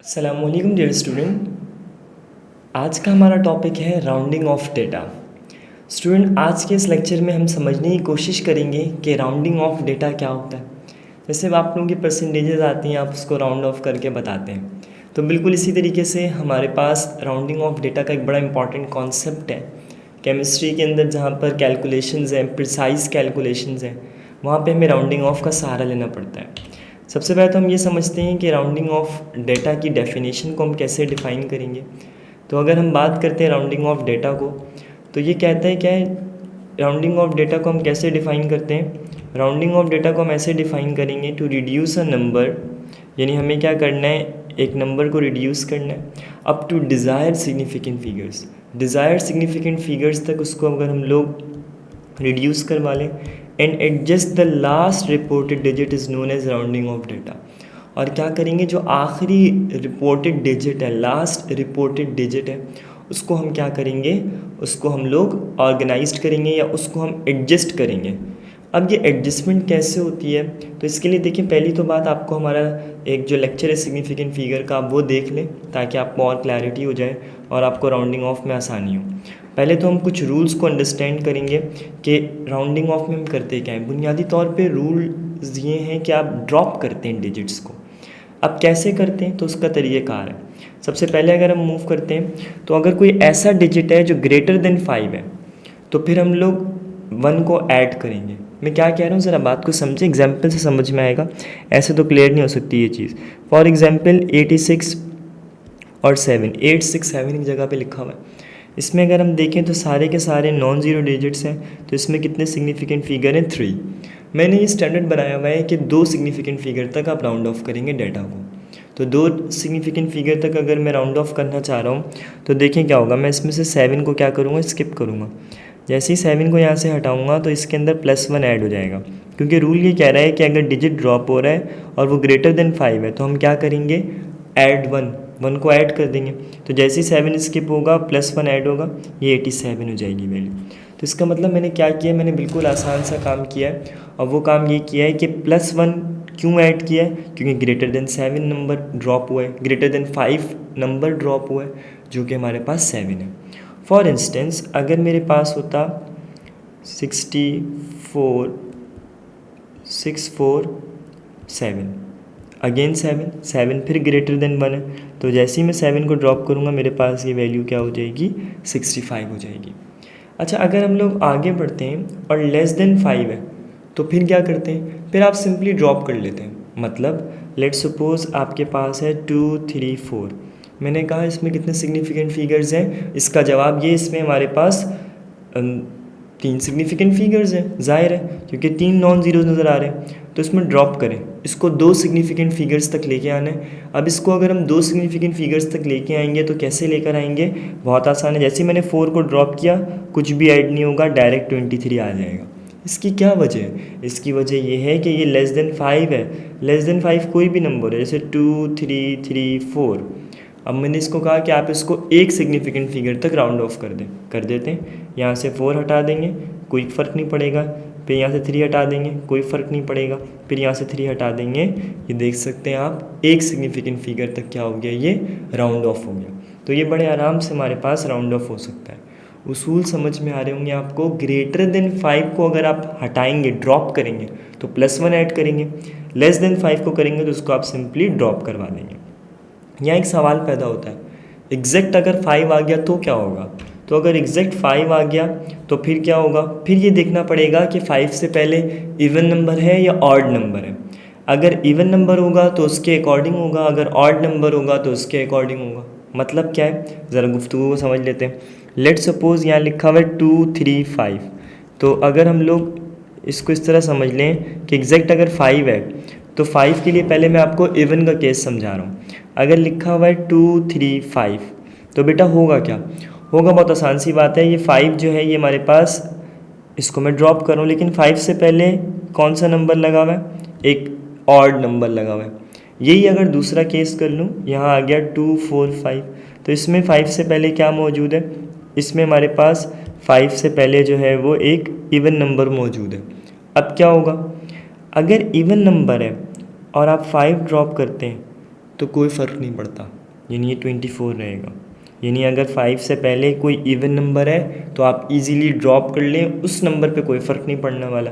अस्सलामुअलैकुम dear student. आज का हमारा टॉपिक है राउंडिंग ऑफ डेटा। स्टूडेंट, आज के इस लेक्चर में हम समझने की कोशिश करेंगे कि राउंडिंग ऑफ डेटा क्या होता है। जैसे आप लोगों की परसेंटेजेस आती हैं, आप उसको राउंड ऑफ करके बताते हैं, तो बिल्कुल इसी तरीके से हमारे पास राउंडिंग ऑफ डेटा का एक बड़ा इंपॉर्टेंट कॉन्सेप्ट है केमिस्ट्री के अंदर, जहाँ पर कैलकुलेशंस हैं, प्रिसाइज कैलकुलेशंस हैं, वहाँ पे हमें राउंडिंग ऑफ का सहारा लेना पड़ता है। सबसे पहले तो हम ये समझते हैं कि राउंडिंग ऑफ डेटा की डेफिनेशन को हम कैसे डिफ़ाइन करेंगे। तो अगर हम बात करते हैं राउंडिंग ऑफ डेटा को, तो ये कहता है क्या है, राउंडिंग ऑफ डेटा को हम कैसे डिफ़ाइन करते हैं। राउंडिंग ऑफ डेटा को हम ऐसे डिफ़ाइन करेंगे, टू रिड्यूस अ नंबर, यानी हमें क्या करना है, एक नंबर को रिड्यूस करना है up to desired significant figures. Desired significant figures तक उसको अगर हम लोग रिड्यूस करवा लें and adjust the last reported digit is known as rounding off data. और क्या करेंगे, जो आखिरी रिपोर्टेड डिजिट है, लास्ट रिपोर्टेड डिजिट है, उसको हम क्या करेंगे, उसको हम लोग ऑर्गेनाइज्ड करेंगे या उसको हम एडजस्ट करेंगे। अब ये एडजस्टमेंट कैसे होती है, तो इसके लिए देखिए, पहली तो बात, आपको हमारा एक जो लेक्चर है सिग्निफिकेंट फिगर का, आप वो देख लें ताकि आपको और क्लैरिटी हो जाए और आपको राउंडिंग ऑफ में आसानी हो। पहले तो हम कुछ रूल्स को अंडरस्टैंड करेंगे कि राउंडिंग ऑफ में हम करते क्या हैं। बुनियादी तौर पे रूल्स ये हैं कि आप ड्रॉप करते हैं डिजिट्स को। अब कैसे करते हैं, तो उसका तरीक़ाकार है। सबसे पहले अगर हम मूव करते हैं, तो अगर कोई ऐसा डिजिट है जो ग्रेटर देन 5 है, तो फिर हम लोग 1 को ऐड करेंगे। मैं क्या कह रहा हूँ, ज़रा बात को समझें, एग्जाम्पल से समझ में आएगा, ऐसे तो क्लियर नहीं हो सकती ये चीज़। फॉर एग्जाम्पल 86 और 7, 8 6 7 की जगह पे लिखा हुआ है। इसमें अगर हम देखें तो सारे के सारे नॉन ज़ीरो डिजिट्स हैं, तो इसमें कितने सिग्निफिकेंट फिगर हैं, 3। मैंने ये स्टैंडर्ड बनाया हुआ है कि 2 सिग्निफिकेंट फिगर तक आप राउंड ऑफ करेंगे डेटा को। तो 2 सिग्निफिकेंट फिगर तक अगर मैं राउंड ऑफ करना चाह रहा हूँ, तो देखें क्या होगा, मैं इसमें से 7 को क्या करूँगा, स्किप करूँगा। जैसे ही 7 को यहाँ से हटाऊँगा तो इसके अंदर +1 ऐड हो जाएगा, क्योंकि रूल ये कह रहा है कि अगर डिजिट ड्रॉप हो रहा है और वो ग्रेटर देन 5 है, तो हम क्या करेंगे, ऐड 1 को ऐड कर देंगे। तो जैसे ही 7 स्किप होगा, +1 ऐड होगा, ये 87 हो जाएगी वैल्यू। तो इसका मतलब मैंने क्या किया, मैंने बिल्कुल आसान सा काम किया है, और वो काम ये किया है कि +1 क्यों ऐड किया है, क्योंकि ग्रेटर देन 7 नंबर ड्रॉप हुआ है, ग्रेटर देन 5 नंबर ड्रॉप हुआ है, जो कि हमारे पास 7 है। फॉर इंस्टेंस अगर मेरे पास होता 64 647, अगेन 7 फिर ग्रेटर देन 1 है, तो जैसे ही मैं 7 को ड्रॉप करूँगा, मेरे पास ये वैल्यू क्या हो जाएगी, 65 हो जाएगी। अच्छा, अगर हम लोग आगे बढ़ते हैं और लेस देन 5 है, तो फिर क्या करते हैं, फिर आप सिंपली ड्रॉप कर लेते हैं। मतलब लेट सपोज आपके पास है 2 3 4, मैंने कहा इसमें कितने सिग्निफिकेंट फिगर्स हैं, इसका जवाब ये, इसमें हमारे पास 3 सिग्निफिकेंट फिगर्स हैं, ज़ाहिर है, क्योंकि 3 नॉन ज़ीरोज़ नज़र आ रहे हैं। तो इसमें ड्रॉप करें, इसको 2 सिग्निफिकेंट फिगर्स तक लेके आना है। अब इसको अगर हम 2 सिग्निफिकेंट फिगर्स तक लेके आएंगे, तो कैसे लेकर आएंगे, बहुत आसान है। जैसे मैंने 4 को ड्रॉप किया, कुछ भी ऐड नहीं होगा, डायरेक्ट 23 आ जाएगा। इसकी क्या वजह है, इसकी वजह ये है कि ये लेस देन 5 है। लेस देन 5 कोई भी नंबर है, जैसे 2 3 3 4। अब मैंने इसको कहा कि आप इसको एक सिग्निफिकेंट फिगर तक राउंड ऑफ कर देते हैं। यहाँ से 4 हटा देंगे, कोई फ़र्क नहीं पड़ेगा, फिर यहाँ से 3 हटा देंगे, कोई फ़र्क नहीं पड़ेगा, फिर यहाँ से 3 हटा देंगे, ये देख सकते हैं आप, एक सिग्निफिकेंट फिगर तक क्या हो गया, ये राउंड ऑफ हो गया। तो ये बड़े आराम से हमारे पास राउंड ऑफ हो सकता है। उसूल समझ में आ रहे होंगे आपको। ग्रेटर देन 5 को अगर आप हटाएंगे, ड्रॉप करेंगे, तो +1 ऐड करेंगे। लेस देन 5 को करेंगे तो उसको आप सिंपली ड्रॉप करवा देंगे। यहाँ एक सवाल पैदा होता है, एग्जैक्ट अगर 5 आ गया तो क्या होगा। तो अगर एग्जैक्ट 5 आ गया तो फिर क्या होगा, फिर ये देखना पड़ेगा कि 5 से पहले इवन नंबर है या ऑड नंबर है। अगर इवन नंबर होगा तो उसके अकॉर्डिंग होगा, अगर ऑड नंबर होगा तो उसके अकॉर्डिंग होगा। मतलब क्या है, ज़रा गुफ्तगू को समझ लेते हैं। लेट सपोज़ यहाँ लिखा हुआ है 2 3 5, तो अगर हम लोग इसको इस तरह समझ लें कि एग्जैक्ट अगर 5 है, तो 5 के लिए पहले मैं आपको इवन का केस समझा रहा हूँ। अगर लिखा हुआ है 2 3 5, तो बेटा होगा क्या, होगा बहुत आसान सी बात है। ये 5 जो है, ये हमारे पास, इसको मैं ड्रॉप कर रहा हूँ, लेकिन 5 से पहले कौन सा नंबर लगा हुआ है, एक ऑड नंबर लगा हुआ है। यही अगर दूसरा केस कर लूँ, यहाँ आ गया 2 4 5, तो इसमें 5 से पहले क्या मौजूद है, इसमें हमारे पास 5 से पहले जो है वो एक इवन नंबर मौजूद है। अब क्या होगा, अगर इवन नंबर है और आप 5 ड्रॉप करते हैं, तो कोई फ़र्क नहीं पड़ता, यानी ये 24 रहेगा। यानी अगर 5 से पहले कोई इवन नंबर है तो आप इजीली ड्रॉप कर लें, उस नंबर पे कोई फ़र्क नहीं पड़ने वाला।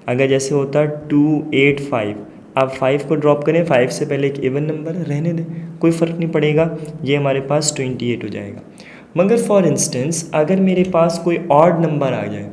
अगर जैसे होता 285, आप 5 को ड्रॉप करें, 5 से पहले एक इवन नंबर है, रहने दें, कोई फ़र्क नहीं पड़ेगा, ये हमारे पास 28 हो जाएगा। मगर फॉर इंस्टेंस अगर मेरे पास कोई ऑड नंबर आ जाए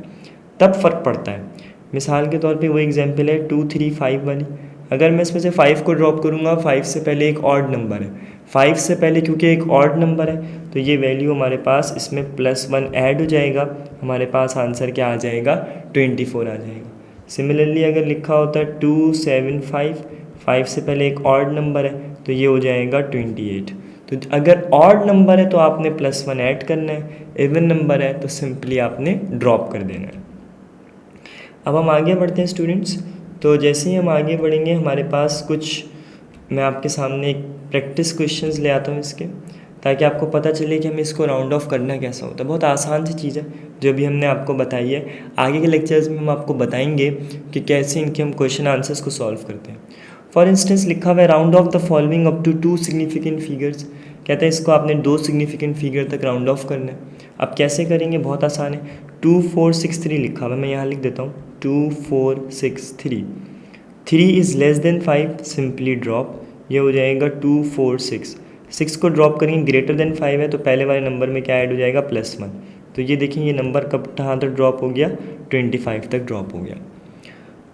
तब फ़र्क पड़ता है। मिसाल के तौर पे वो एग्जांपल है 235 वाली। अगर मैं इसमें से 5 को ड्रॉप करूँगा, 5 से पहले एक ऑड नंबर है, 5 से पहले क्योंकि एक ऑड नंबर है तो ये वैल्यू हमारे पास इसमें +1 ऐड हो जाएगा, हमारे पास आंसर क्या आ जाएगा, 24 आ जाएगा। सिमिलरली अगर लिखा होता है 275, 5 से पहले एक ऑड नंबर है तो ये हो जाएगा 28। तो अगर ऑड नंबर है तो आपने +1 ऐड करना है, इवन नंबर है तो सिंपली आपने ड्रॉप कर देना है। अब हम आगे बढ़ते हैं स्टूडेंट्स। तो जैसे ही हम आगे बढ़ेंगे हमारे पास कुछ, मैं आपके सामने एक प्रैक्टिस क्वेश्चंस ले आता हूँ इसके, ताकि आपको पता चले कि हमें इसको राउंड ऑफ करना कैसा होता है। बहुत आसान सी चीज़ है जो भी हमने आपको बताई है। आगे के लेक्चर्स में हम आपको बताएंगे कि कैसे इनके हम क्वेश्चन आंसर्स को सॉल्व करते हैं। फॉर इंस्टेंस लिखा हुआ है round off the following up to 2 significant figures. कहते हैं इसको आपने 2 सिग्निफिकेंट फिगर तक राउंड ऑफ करना है। अब कैसे करेंगे, बहुत आसान है। 2463 लिखा हुआ है, मैं यहाँ लिख देता हूँ 2463। 3 is less than 5, simply drop, ये हो जाएगा 246। 6 को ड्रॉप करेंगे, ग्रेटर देन 5 है तो पहले वाले नंबर में क्या ऐड हो जाएगा, +1। तो ये देखिए ये नंबर कब कहाँ तक ड्रॉप हो गया, 25 तक ड्रॉप हो गया।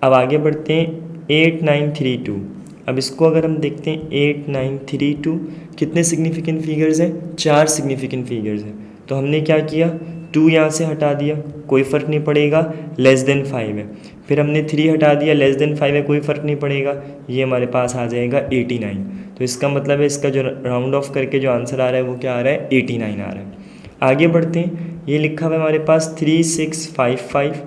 अब आगे बढ़ते हैं 8932। अब इसको अगर हम देखते हैं 8932 कितने सिग्निफिकेंट फिगर्स हैं, 4 सिग्निफिकेंट फिगर्स हैं। तो हमने क्या किया, 2 यहाँ से हटा दिया, कोई फ़र्क नहीं पड़ेगा, लेस देन 5 है। फिर हमने 3 हटा दिया, लेस देन 5 है, कोई फ़र्क नहीं पड़ेगा, ये हमारे पास आ जाएगा 89। तो इसका मतलब है इसका जो राउंड ऑफ करके जो आंसर आ रहा है वो क्या आ रहा है, 89 आ रहा है। आगे बढ़ते हैं, ये लिखा हुआ है हमारे पास 3655।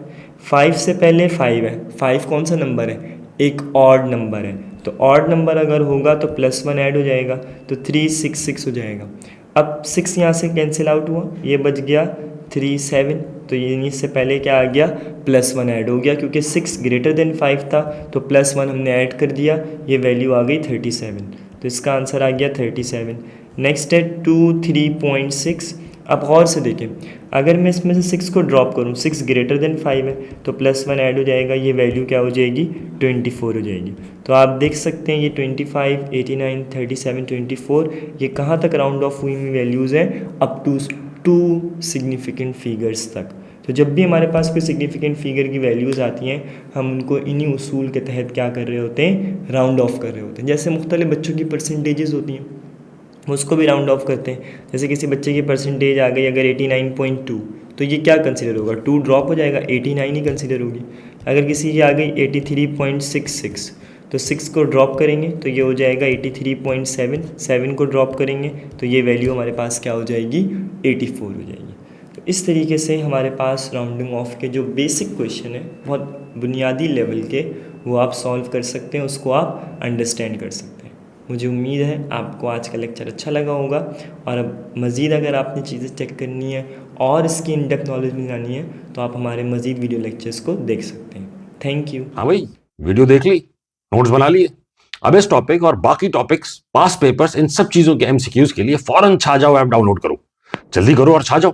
5 से पहले 5 है, 5 कौन सा नंबर है, एक ऑड नंबर है, तो ऑड नंबर अगर होगा तो +1 ऐड हो जाएगा, तो 366 हो जाएगा। अब 6 यहाँ से कैंसिल आउट हुआ, ये बच गया 37, तो ये इससे पहले क्या आ गया, +1 ऐड हो गया, क्योंकि 6 ग्रेटर देन 5 था तो +1 हमने ऐड कर दिया, ये वैल्यू आ गई 37, तो इसका आंसर आ गया 37। नेक्स्ट है 23.6। अब गौर से देखें, अगर मैं इसमें से 6 को ड्रॉप करूं, 6 ग्रेटर देन 5 है तो +1 ऐड हो जाएगा, ये वैल्यू क्या हो जाएगी, 24 हो जाएगी। तो आप देख सकते हैं ये 25, 89, 37, 24 ये कहाँ तक राउंड ऑफ हुई हुई वैल्यूज़ हैं, अप टू 2 सिग्निफिकेंट फिगर्स तक। तो जब भी हमारे पास कोई सिग्निफिकेंट फिगर की वैल्यूज़ आती हैं हम उनको इन्हीं उसूल के तहत क्या कर रहे होते हैं, राउंड ऑफ कर रहे होते हैं। जैसे मुख्तलिफ बच्चों की परसेंटेजेस होती हैं उसको भी राउंड ऑफ करते हैं। जैसे किसी बच्चे की परसेंटेज आ गई अगर 89.2 तो ये क्या कंसिडर होगा, 2 ड्रॉप हो जाएगा, 89 ही कंसिडर होगी। अगर किसी की आ गई 83.66 तो 6 को ड्रॉप करेंगे तो ये हो जाएगा 83.7, 7 को ड्रॉप करेंगे तो ये वैल्यू हमारे पास क्या हो जाएगी, 84 हो जाएगी। तो इस तरीके से हमारे पास राउंडिंग ऑफ के जो बेसिक क्वेश्चन है बहुत बुनियादी लेवल के, वो आप सॉल्व कर सकते हैं, उसको आप अंडरस्टैंड कर सकते हैं। मुझे उम्मीद है आपको आज का लेक्चर अच्छा लगा होगा, और अब मज़ीद अगर आपने चीज़ें चेक करनी है और इसकी इन डेप्थ नॉलेज में जानी है तो आप हमारे मज़ीद वीडियो लेक्चर्स को देख सकते हैं। Thank you. हाँ भाई, वीडियो देख ली, नोट्स बना लिए। अब इस टॉपिक और बाकी टॉपिक्स, पास्ट पेपर्स, इन सब चीजों के एमसीक्यूज के लिए फौरन छा जाओ ऐप डाउनलोड करो। जल्दी करो और छा जाओ।